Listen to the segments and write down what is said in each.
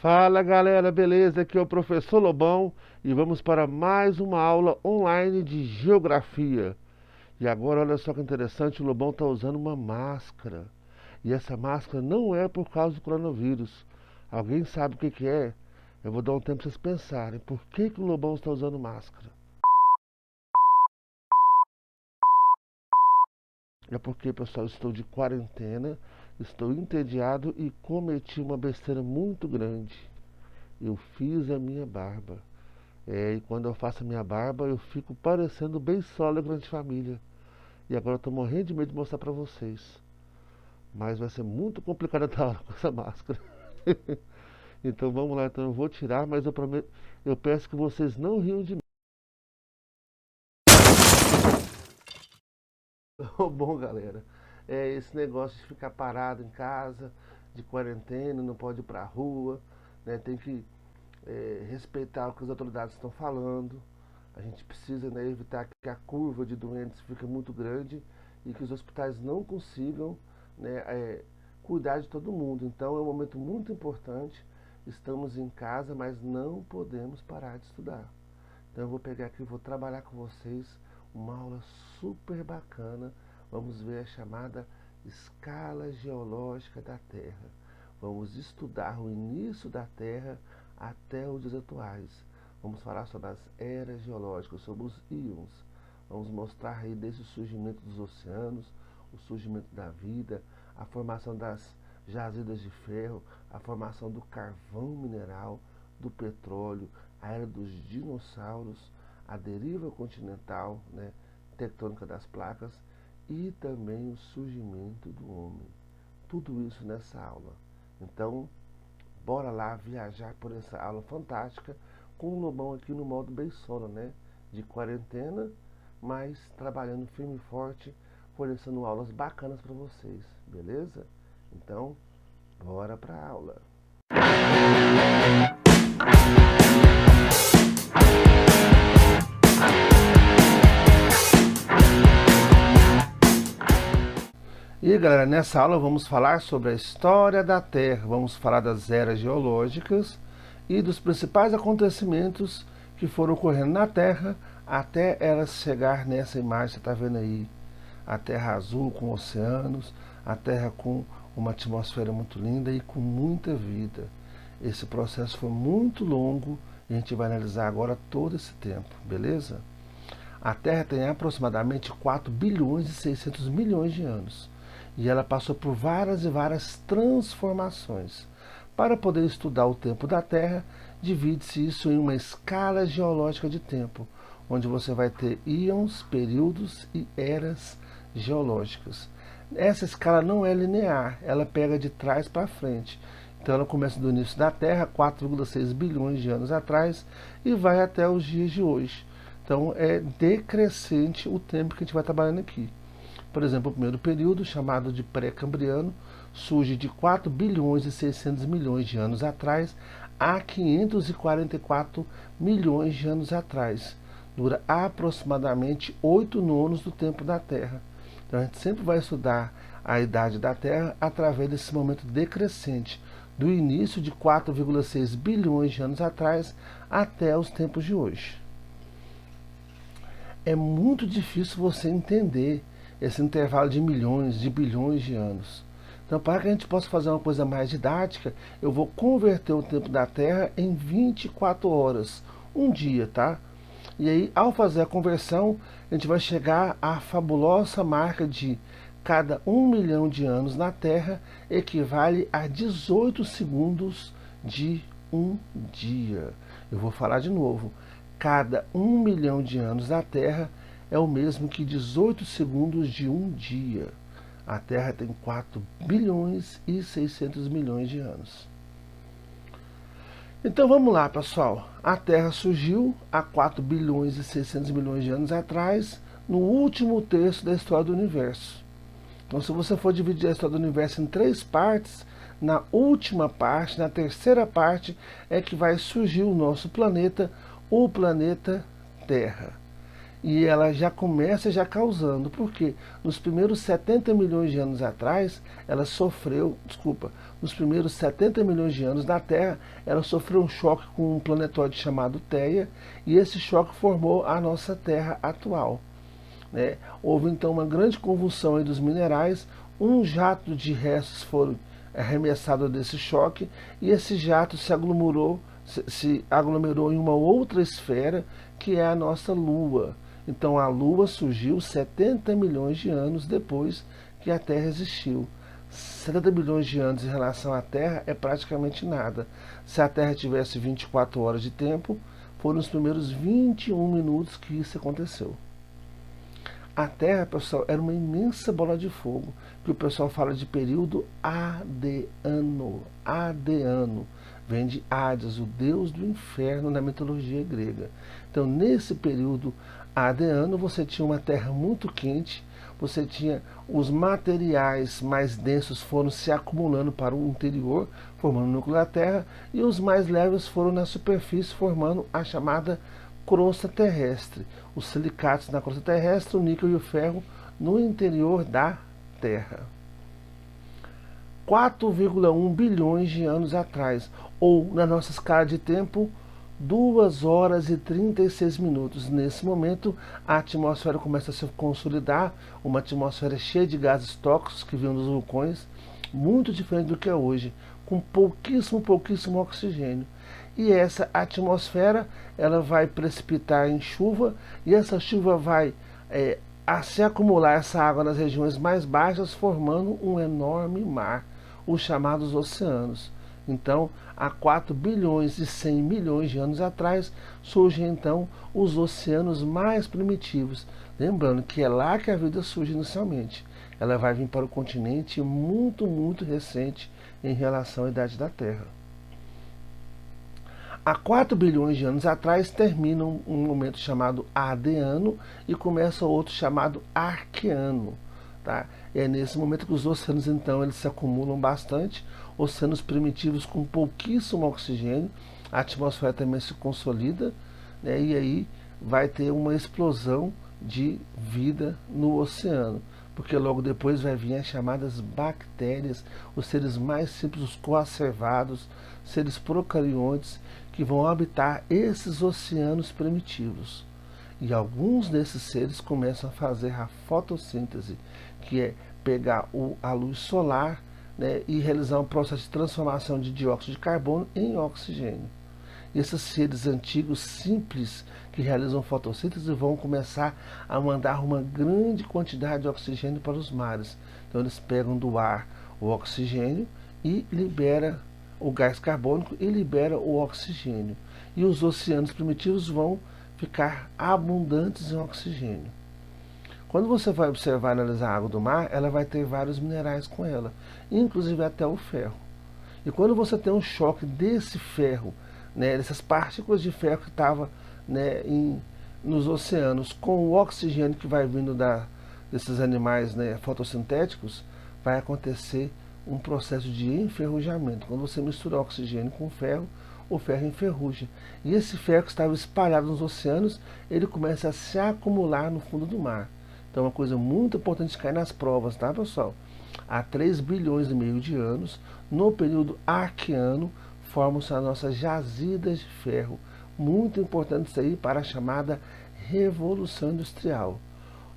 Fala galera, beleza? Aqui é o professor Lobão e vamos para mais uma aula online de geografia. E agora, olha só que interessante, o Lobão está usando uma máscara. E essa máscara não é por causa do coronavírus. Alguém sabe o que que é? Eu vou dar um tempo para vocês pensarem. Por que que o Lobão está usando máscara? É porque, pessoal, estou de quarentena, estou entediado e cometi uma besteira muito grande. Eu fiz a minha barba. E quando eu faço a minha barba, eu fico parecendo bem só grande família. E agora eu tô morrendo de medo de mostrar pra vocês. Mas vai ser muito complicado dar aula com essa máscara. Então vamos lá, então eu vou tirar, mas eu peço que vocês não riam de mim. Bom, galera, esse negócio de ficar parado em casa, de quarentena, não pode ir pra rua, né? Tem que respeitar o que as autoridades estão falando. A gente precisa, né, evitar que a curva de doentes fique muito grande e que os hospitais não consigam, né, cuidar de todo mundo. Então é um momento muito importante. Estamos em casa, mas não podemos parar de estudar. Então eu vou pegar aqui e vou trabalhar com vocês uma aula super bacana. Vamos ver a chamada escala geológica da Terra. Vamos estudar o início da Terra até os dias atuais. Vamos falar sobre as eras geológicas, sobre os íons. Vamos mostrar aí desde o surgimento dos oceanos, o surgimento da vida, a formação das jazidas de ferro, a formação do carvão mineral, do petróleo, a era dos dinossauros, a deriva continental, né, tectônica das placas e também o surgimento do homem. Tudo isso nessa aula. Então, bora lá viajar por essa aula fantástica com o Lobão aqui no modo bem sono, né? De quarentena, mas trabalhando firme e forte, fornecendo aulas bacanas para vocês, beleza? Então, bora para a aula. E galera, nessa aula vamos falar sobre a história da Terra, vamos falar das eras geológicas e dos principais acontecimentos que foram ocorrendo na Terra até ela chegar nessa imagem que você está vendo aí. A Terra azul com oceanos, a Terra com uma atmosfera muito linda e com muita vida. Esse processo foi muito longo e a gente vai analisar agora todo esse tempo, beleza? A Terra tem aproximadamente 4 bilhões e 600 milhões de anos. E ela passou por várias e várias transformações. Para poder estudar o tempo da Terra, divide-se isso em uma escala geológica de tempo, onde você vai ter íons, períodos e eras geológicas. Essa escala não é linear, ela pega de trás para frente. Então ela começa do início da Terra, 4,6 bilhões de anos atrás, e vai até os dias de hoje. Então é decrescente o tempo que a gente vai trabalhando aqui. Por exemplo, o primeiro período, chamado de pré-cambriano, surge de 4 bilhões e 600 milhões de anos atrás a 544 milhões de anos atrás. Dura aproximadamente 8 nonos do tempo da Terra. Então a gente sempre vai estudar a idade da Terra através desse momento decrescente, do início de 4,6 bilhões de anos atrás até os tempos de hoje. É muito difícil você entender esse intervalo de milhões, de bilhões de anos. Então, para que a gente possa fazer uma coisa mais didática, eu vou converter o tempo da Terra em 24 horas, um dia, tá? E aí, ao fazer a conversão, a gente vai chegar à fabulosa marca de cada 1 milhão de anos na Terra equivale a 18 segundos de um dia. Eu vou falar de novo. Cada 1 milhão de anos na Terra é o mesmo que 18 segundos de um dia. A Terra tem 4 bilhões e 600 milhões de anos. Então vamos lá, pessoal. A Terra surgiu há 4 bilhões e 600 milhões de anos atrás, no último terço da história do universo. Então, se você for dividir a história do universo em 3 partes, na última parte, na terceira parte, é que vai surgir o nosso planeta, o planeta Terra. e ela já começa já causando, porque nos primeiros 70 milhões de anos atrás, ela sofreu, desculpa, nos primeiros 70 milhões de anos da Terra, ela sofreu um choque com um planetóide chamado Theia, e esse choque formou a nossa Terra atual. Né? Houve então uma grande convulsão aí dos minerais, um jato de restos foram arremessados desse choque, e esse jato se aglomerou em uma outra esfera, que é a nossa Lua. Então a Lua surgiu 70 milhões de anos depois que a Terra existiu. 70 milhões de anos em relação à Terra é praticamente nada. Se a Terra tivesse 24 horas de tempo, foram os primeiros 21 minutos que isso aconteceu. A Terra, pessoal, era uma imensa bola de fogo, que o pessoal fala de período adeano. Adeano vem de Hades, o deus do inferno na mitologia grega. Então, nesse período adeano, você tinha uma Terra muito quente, você tinha os materiais mais densos foram se acumulando para o interior, formando o núcleo da Terra, e os mais leves foram na superfície, formando a chamada crosta terrestre. Os silicatos na crosta terrestre, o níquel e o ferro no interior da Terra. 4,1 bilhões de anos atrás, ou na nossa escala de tempo, 2 horas e 36 minutos. Nesse momento, a atmosfera começa a se consolidar, uma atmosfera cheia de gases tóxicos que vinham dos vulcões, muito diferente do que é hoje, com pouquíssimo oxigênio. E essa atmosfera, ela vai precipitar em chuva, e essa chuva vai se acumular essa água nas regiões mais baixas, formando um enorme mar, os chamados oceanos. Então, há 4 bilhões e 100 milhões de anos atrás, surgem então os oceanos mais primitivos. Lembrando que é lá que a vida surge inicialmente. Ela vai vir para o continente muito recente em relação à idade da Terra. Há 4 bilhões de anos atrás termina um momento chamado Adeano e começa outro chamado Arqueano. Tá? É nesse momento que os oceanos então eles se acumulam bastante, oceanos primitivos com pouquíssimo oxigênio, a atmosfera também se consolida, né? E aí vai ter uma explosão de vida no oceano, porque logo depois vai vir as chamadas bactérias, os seres mais simples, os coacervados, seres procariontes, que vão habitar esses oceanos primitivos. E alguns desses seres começam a fazer a fotossíntese, que é pegar a luz solar, né, e realizar um processo de transformação de dióxido de carbono em oxigênio. E esses seres antigos, simples, que realizam fotossíntese, vão começar a mandar uma grande quantidade de oxigênio para os mares. Então eles pegam do ar o oxigênio e libera o gás carbônico e libera o oxigênio. E os oceanos primitivos vão ficar abundantes em oxigênio. Quando você vai observar e analisar a água do mar, ela vai ter vários minerais com ela, inclusive até o ferro. E quando você tem um choque desse ferro, né, dessas partículas de ferro que estavam, né, nos oceanos, com o oxigênio que vai vindo desses animais, né, fotossintéticos, vai acontecer um processo de enferrujamento. Quando você mistura oxigênio com ferro, o ferro enferruja. E esse ferro que estava espalhado nos oceanos, ele começa a se acumular no fundo do mar. Então é uma coisa muito importante cair nas provas, tá, pessoal? Há 3 bilhões e meio de anos, no período Arqueano, formam-se as nossas jazidas de ferro. Muito importante isso aí para a chamada Revolução Industrial.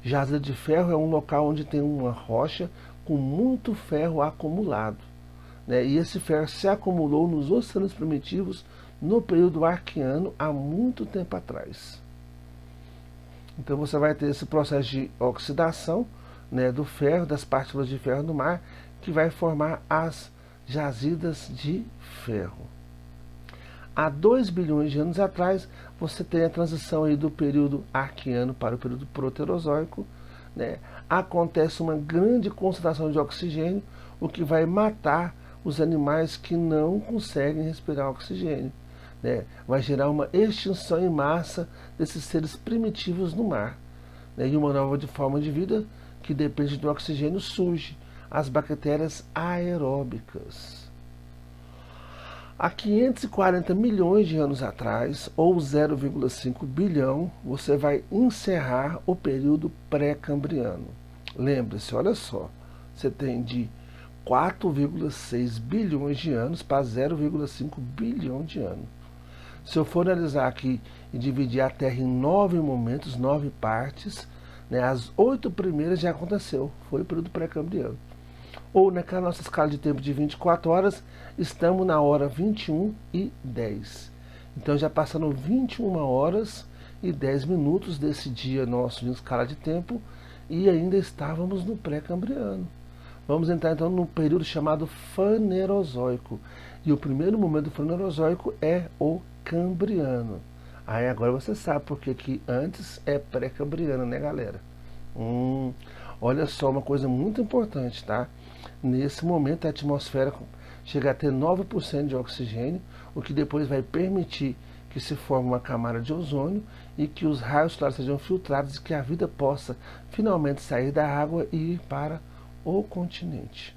Jazida de ferro é um local onde tem uma rocha com muito ferro acumulado, né? E esse ferro se acumulou nos oceanos primitivos no período Arqueano há muito tempo atrás. Então você vai ter esse processo de oxidação, né, do ferro, das partículas de ferro no mar, que vai formar as jazidas de ferro. Há 2 bilhões de anos atrás, você tem a transição aí do período Arqueano para o período Proterozoico, né? Acontece uma grande concentração de oxigênio, o que vai matar os animais que não conseguem respirar oxigênio, né? Vai gerar uma extinção em massa desses seres primitivos no mar, né? E uma nova forma de vida que depende do oxigênio surge, as bactérias aeróbicas. Há 540 milhões de anos atrás, ou 0,5 bilhão, você vai encerrar o período pré-cambriano. Lembre-se, olha só, você tem de 4,6 bilhões de anos para 0,5 bilhão de anos. Se eu for analisar aqui e dividir a Terra em 9 momentos, 9 partes, né, as 8 primeiras já aconteceu, foi o período pré-cambriano. Ou naquela nossa escala de tempo de 24 horas, estamos na hora 21h10. Então já passaram 21 horas e 10 minutos desse dia nosso de escala de tempo e ainda estávamos no pré-cambriano. Vamos entrar então no período chamado Fanerozoico. E o primeiro momento do Fanerozoico é o Cambriano. Aí agora você sabe porque que antes é pré-cambriano, né, galera? Olha só, uma coisa muito importante, tá? Nesse momento a atmosfera chega a ter 9% de oxigênio, o que depois vai permitir que se forme uma camada de ozônio e que os raios solares sejam filtrados e que a vida possa finalmente sair da água e ir para o continente.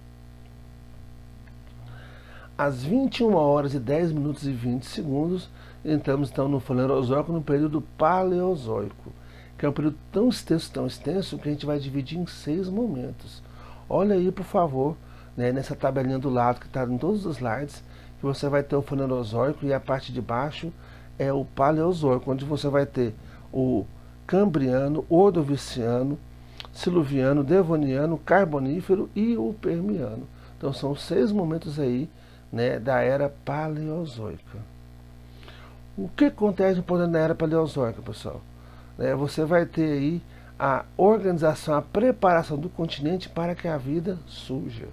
Às 21 horas e 10 minutos e 20 segundos, entramos então no Fanerozoico, no período Paleozoico, que é um período tão extenso, que a gente vai dividir em 6 momentos. Olha aí, por favor, né, nessa tabelinha do lado, que está em todos os slides, que você vai ter o Fanerozoico e a parte de baixo é o Paleozoico, onde você vai ter o Cambriano, Ordoviciano, Siluviano, Devoniano, Carbonífero e o Permiano. Então são 6 momentos aí, né, da Era Paleozoica. O que acontece na Era Paleozoica, pessoal? Você vai ter aí a organização, a preparação do continente para que a vida surja.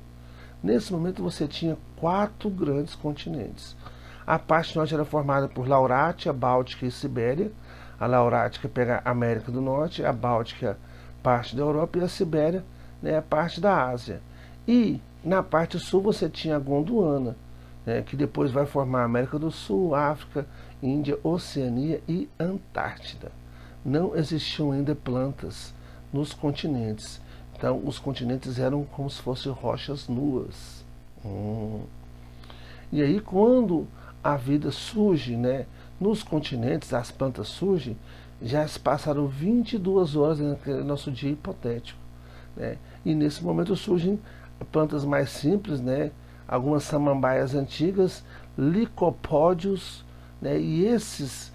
Nesse momento você tinha 4 grandes continentes. A parte norte era formada por Laurátia, Báltica e Sibéria. A Laurática pega a América do Norte, a Báltica parte da Europa e a Sibéria, né, parte da Ásia. E na parte sul você tinha a Gondwana, né, que depois vai formar a América do Sul, África, Índia, Oceania e Antártida. Não existiam ainda plantas nos continentes. Então os continentes eram como se fossem rochas nuas. E aí quando a vida surge, né, nos continentes, as plantas surgem, já se passaram 22 horas naquele nosso dia hipotético, né? E nesse momento surgem plantas mais simples, né? Algumas samambaias antigas, licopódios, né? E essas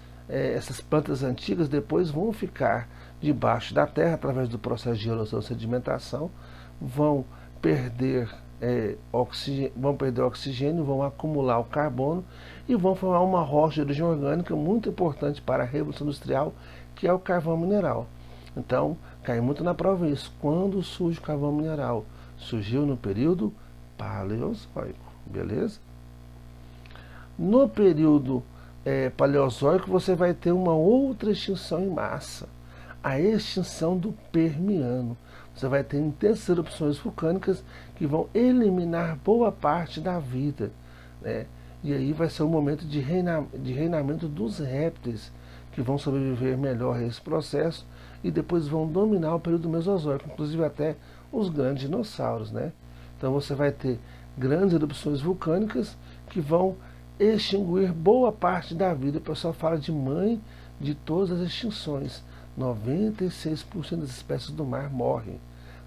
plantas antigas depois vão ficar debaixo da terra através do processo de erosão e sedimentação, vão perder oxigênio, vão acumular o carbono e vão formar uma rocha de origem orgânica muito importante para a Revolução Industrial, que é o carvão mineral. Então, cai muito na prova isso. Quando surge o carvão mineral? Surgiu no período Paleozoico, beleza? No período Paleozoico você vai ter uma outra extinção em massa, a extinção do Permiano. Você vai ter intensas erupções vulcânicas que vão eliminar boa parte da vida, né? E aí vai ser um momento de reinamento dos répteis, que vão sobreviver melhor a esse processo e depois vão dominar o período Mesozoico, inclusive até os grandes dinossauros, né? Então você vai ter grandes erupções vulcânicas que vão extinguir boa parte da vida. O pessoal fala de mãe de todas as extinções. 96% das espécies do mar morrem,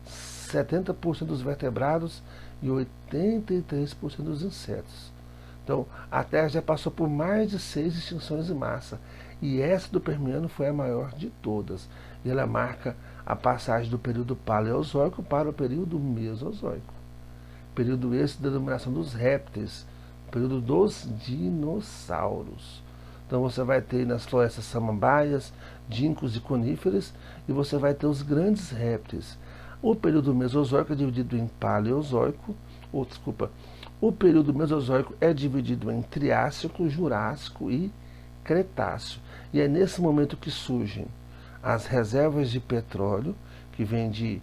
70% dos vertebrados e 83% dos insetos. Então, a Terra já passou por mais de 6 extinções em massa, e essa do Permiano foi a maior de todas. E ela marca a passagem do período Paleozoico para o período Mesozoico. Período esse da dominação dos répteis, período dos dinossauros. Então você vai ter nas florestas samambaias, ginkgos e coníferas, e você vai ter os grandes répteis. O período Mesozoico é dividido em Paleozoico, o período Mesozoico é dividido em Triássico, Jurássico e Cretáceo. E é nesse momento que surgem as reservas de petróleo, que vem de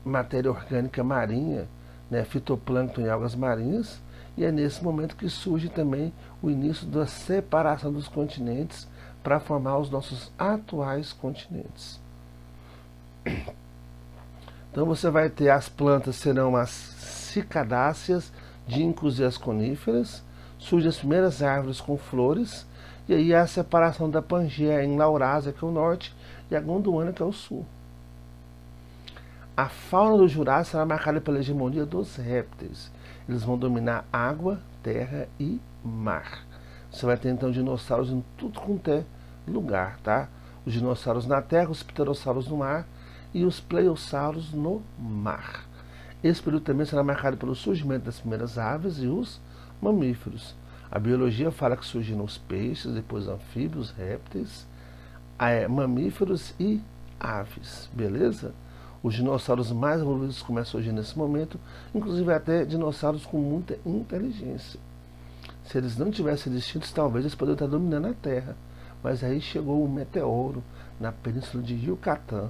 matéria orgânica marinha, né, fitoplâncton e algas marinhas, e é nesse momento que surge também o início da separação dos continentes para formar os nossos atuais continentes. Então você vai ter as plantas serão as cicadáceas, ginkgos e as coníferas, surgem as primeiras árvores com flores, e aí há a separação da Pangeia em Laurásia, que é o norte, e a Gondwana, que é o sul. A fauna do Jurássico será marcada pela hegemonia dos répteis. Eles vão dominar água, terra e mar. Você vai ter então dinossauros em tudo quanto é lugar, tá? Os dinossauros na terra, os pterossauros no mar e os pleiossauros no mar. Esse período também será marcado pelo surgimento das primeiras aves e os mamíferos. A biologia fala que surgiram os peixes, depois anfíbios, répteis, mamíferos e aves, beleza? Os dinossauros mais evoluídos começam a surgir nesse momento, inclusive até dinossauros com muita inteligência. Se eles não tivessem extintos, talvez eles poderiam estar dominando a Terra. Mas aí chegou um meteoro na península de Yucatán.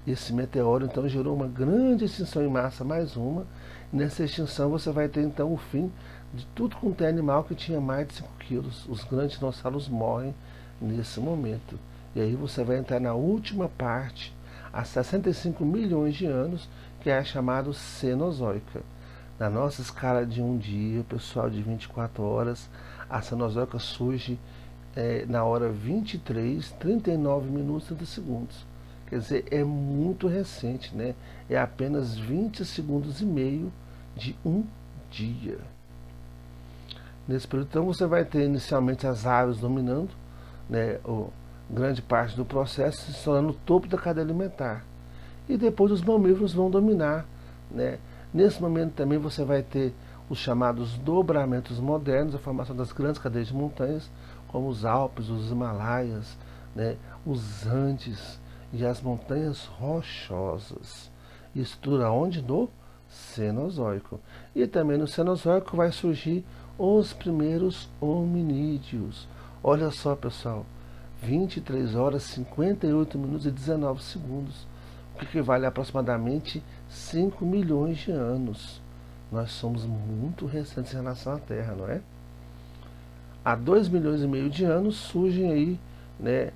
Esse meteoro então gerou uma grande extinção em massa, mais uma. E nessa extinção você vai ter então o fim de tudo quanto é animal que tinha mais de 5 quilos. Os grandes dinossauros morrem nesse momento. E aí você vai entrar na última parte, há 65 milhões de anos, que é a chamada Cenozoica. Na nossa escala de um dia, pessoal, de 24 horas, a Cenozoica surge na hora 23, 39 minutos e 30 segundos. Quer dizer, é muito recente, né? É apenas 20 segundos e meio de um dia. Nesse período, então, você vai ter inicialmente as aves dominando, né, grande parte do processo, se tornando o topo da cadeia alimentar. E depois os mamíferos vão dominar, né? Nesse momento também você vai ter os chamados dobramentos modernos, a formação das grandes cadeias de montanhas, como os Alpes, os Himalaias, né, os Andes e as montanhas rochosas. Isso tudo aonde? No Cenozoico. E também no Cenozoico vai surgir os primeiros hominídeos. Olha só, pessoal, 23 horas, 58 minutos e 19 segundos, o que equivale a aproximadamente 5 milhões de anos. Nós somos muito recentes em relação à Terra, não é? Há 2 milhões e meio de anos surgem aí, né,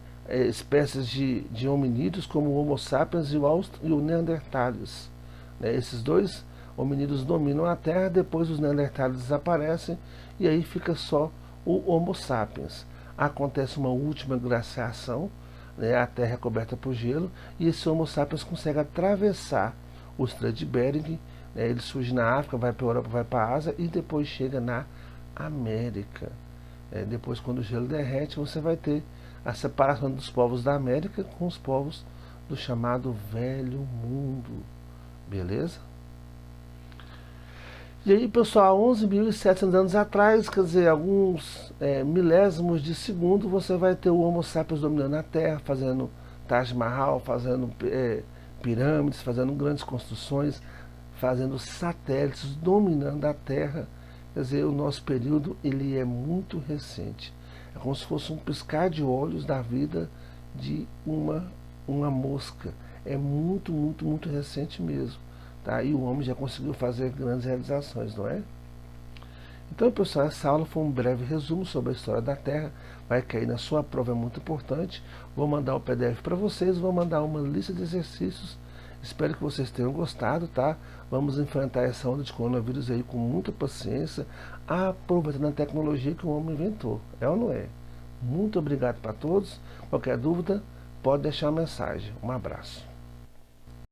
espécies de hominídeos como o Homo sapiens e o Neanderthalis. Né? Esses dois hominídeos dominam a Terra, depois os Neanderthalis desaparecem e aí fica só o Homo sapiens. Acontece uma última glaciação, né, a Terra é coberta por gelo e esse Homo sapiens consegue atravessar o Estreito de Bering, né, ele surge na África, vai para a Europa, vai para a Ásia e depois chega na América. Depois, quando o gelo derrete, você vai ter a separação dos povos da América com os povos do chamado Velho Mundo. Beleza? E aí, pessoal, 11.700 anos atrás, quer dizer, alguns milésimos de segundo, você vai ter o Homo sapiens dominando a Terra, fazendo Taj Mahal, fazendo pirâmides, fazendo grandes construções, fazendo satélites, dominando a Terra. Quer dizer, o nosso período ele é muito recente. É como se fosse um piscar de olhos da vida de uma mosca. É muito, muito, muito recente mesmo. Tá? E o homem já conseguiu fazer grandes realizações, não é? Então, pessoal, essa aula foi um breve resumo sobre a história da Terra. Vai cair na sua prova, é muito importante. Vou mandar o PDF para vocês, vou mandar uma lista de exercícios. Espero que vocês tenham gostado, tá? Vamos enfrentar essa onda de coronavírus aí com muita paciência, aproveitando a tecnologia que o homem inventou. É ou não é? Muito obrigado para todos. Qualquer dúvida, pode deixar uma mensagem. Um abraço.